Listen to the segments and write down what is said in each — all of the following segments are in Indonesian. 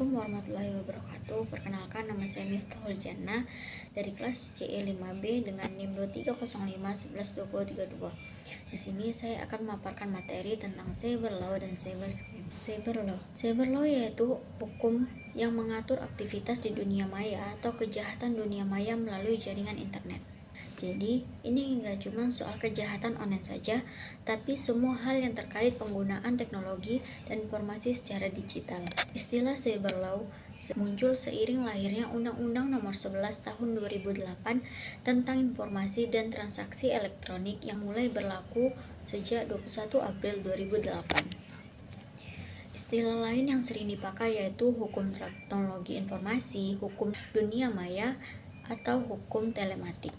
Assalamualaikum warahmatullahi wabarakatuh. Perkenalkan, nama saya Miftahul Jannah dari kelas CE 5B dengan NIM 2305112032. Di sini saya akan memaparkan materi tentang cyber law dan cyber scam. Cyber law yaitu hukum yang mengatur aktivitas di dunia maya atau kejahatan dunia maya melalui jaringan internet. Jadi, ini nggak cuma soal kejahatan online saja, tapi semua hal yang terkait penggunaan teknologi dan informasi secara digital. Istilah cyber law muncul seiring lahirnya Undang-Undang Nomor 11 Tahun 2008 tentang informasi dan transaksi elektronik yang mulai berlaku sejak 21 April 2008. Istilah lain yang sering dipakai yaitu hukum teknologi informasi, hukum dunia maya, atau hukum telematik.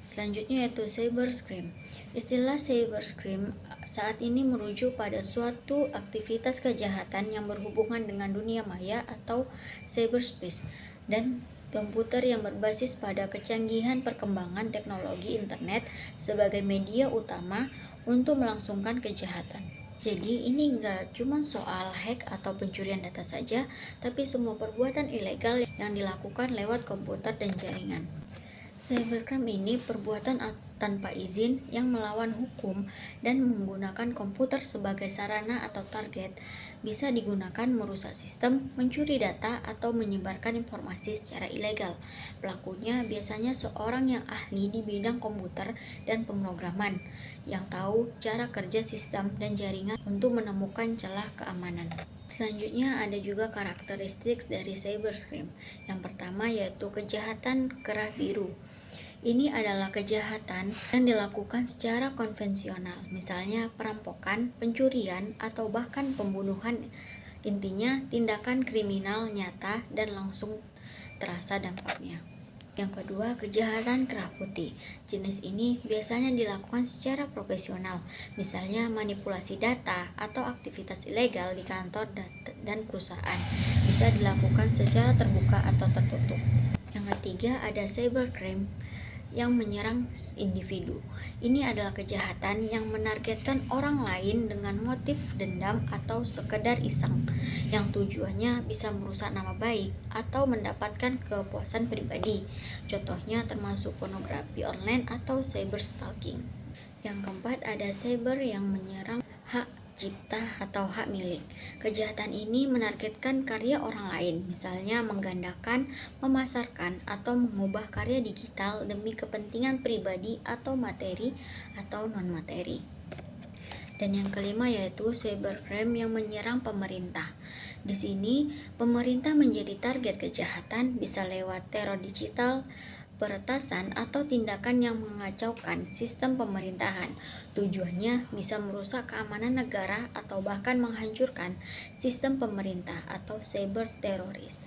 Selanjutnya yaitu cybercrime. Istilah cybercrime saat ini merujuk pada suatu aktivitas kejahatan yang berhubungan dengan dunia maya atau cyberspace dan komputer yang berbasis pada kecanggihan perkembangan teknologi internet sebagai media utama untuk melangsungkan kejahatan. Jadi ini nggak cuma soal hack atau pencurian data saja, tapi semua perbuatan ilegal yang dilakukan lewat komputer dan jaringan. Cybercrime ini perbuatan tanpa izin yang melawan hukum dan menggunakan komputer sebagai sarana atau target, bisa digunakan merusak sistem, mencuri data, atau menyebarkan informasi secara ilegal. Pelakunya biasanya seorang yang ahli di bidang komputer dan pemrograman, yang tahu cara kerja sistem dan jaringan untuk menemukan celah keamanan. Selanjutnya ada juga karakteristik dari cybercrime. Yang pertama yaitu kejahatan kerah biru. Ini adalah kejahatan yang dilakukan secara konvensional, misalnya perampokan, pencurian, atau bahkan pembunuhan. Intinya tindakan kriminal nyata dan langsung terasa dampaknya. Yang kedua, kejahatan kerah putih. Jenis ini biasanya dilakukan secara profesional, misalnya manipulasi data atau aktivitas ilegal di kantor dan perusahaan. Bisa dilakukan secara terbuka atau tertutup. Yang ketiga, ada cybercrime yang menyerang individu. Ini adalah kejahatan yang menargetkan orang lain dengan motif dendam atau sekedar iseng, yang tujuannya bisa merusak nama baik atau mendapatkan kepuasan pribadi. Contohnya termasuk pornografi online atau cyber stalking. Yang keempat ada cyber yang menyerang hak cipta atau hak milik. Kejahatan ini menargetkan karya orang lain, misalnya menggandakan, memasarkan, atau mengubah karya digital demi kepentingan pribadi atau materi atau non-materi. Dan yang kelima yaitu cybercrime yang menyerang pemerintah. Di sini, pemerintah menjadi target kejahatan, bisa lewat teror digital, peretasan, atau tindakan yang mengacaukan sistem pemerintahan. Tujuannya bisa merusak keamanan negara atau bahkan menghancurkan sistem pemerintah atau cyber teroris.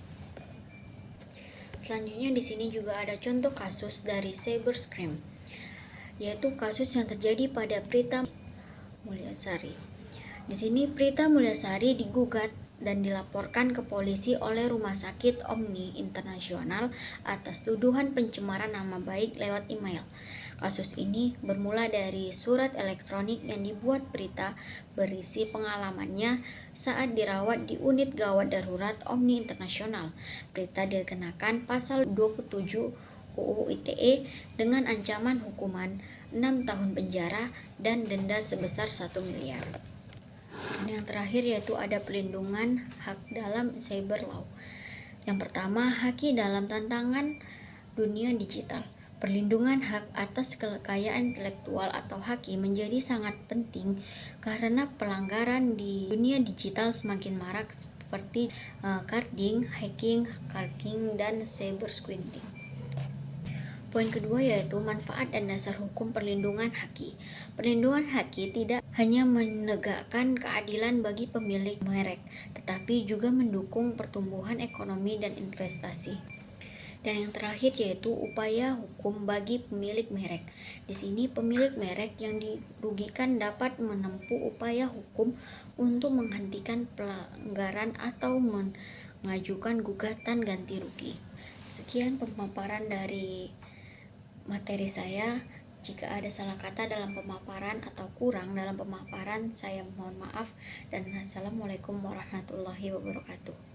Selanjutnya di sini juga ada contoh kasus dari cybercrime, yaitu kasus yang terjadi pada Prita Mulyasari. Di sini Prita Mulyasari digugat dan dilaporkan ke polisi oleh Rumah Sakit Omni Internasional atas tuduhan pencemaran nama baik lewat email. Kasus ini bermula dari surat elektronik yang dibuat Prita berisi pengalamannya saat dirawat di unit gawat darurat Omni Internasional. Prita dikenakan pasal 27 UU ITE dengan ancaman hukuman 6 tahun penjara dan denda sebesar 1 miliar. Dan yang terakhir yaitu ada pelindungan hak dalam cyber law. Yang pertama, hak dalam tantangan dunia digital. Perlindungan hak atas kekayaan intelektual atau haki menjadi sangat penting karena pelanggaran di dunia digital semakin marak seperti carding, hacking, dan cyber squinting. Poin kedua yaitu manfaat dan dasar hukum perlindungan haki. Perlindungan haki tidak hanya menegakkan keadilan bagi pemilik merek, tetapi juga mendukung pertumbuhan ekonomi dan investasi. Dan yang terakhir yaitu upaya hukum bagi pemilik merek. Di sini pemilik merek yang dirugikan dapat menempuh upaya hukum untuk menghentikan pelanggaran atau mengajukan gugatan ganti rugi. Sekian pemaparan dari materi saya. Jika ada salah kata dalam pemaparan atau kurang dalam pemaparan, saya mohon maaf dan assalamualaikum warahmatullahi wabarakatuh.